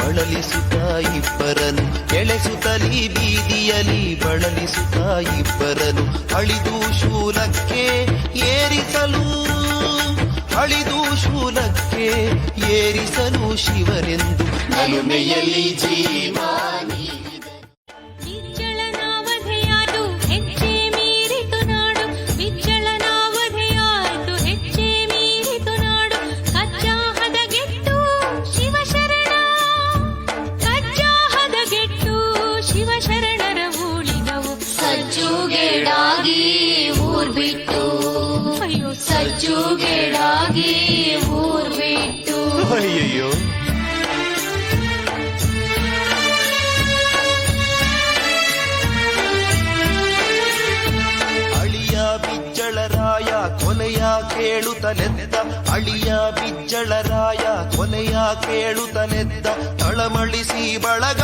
ಬಳಲಿಸುತ್ತ ಇಬ್ಬರನು ಎಳೆಸುತ್ತಲೀ ಬೀದಿಯಲಿ ಬಳಲಿಸುತ್ತ ಇಬ್ಬರನು ಅಳಿದು ಶೂಲಕ್ಕೆ ಏರಿಸಲು ಅಳಿದು ಶೂಲಕ್ಕೆ ಏರಿಸಲು ಶಿವನೆಂದು ಕರುಣೆಯಲ್ಲಿ ಜೀವಾನಿ ಸಜ್ಜುಗೆಡಾಗಿ ಊರ್ ಬಿಟ್ಟು ಅಯ್ಯಯ್ಯೋ ಅಳಿಯ ಬಿಜ್ಜಳರಾಯ ಕೊನೆಯ ಕೇಳುತ್ತಲೆದ್ದ ಅಳಿಯ ಬಿಜ್ಜಳರಾಯ ಕೊನೆಯ ಕೇಳುತ್ತಲೆದ್ದ ತಳಮಳಿಸಿ ಬಳಗ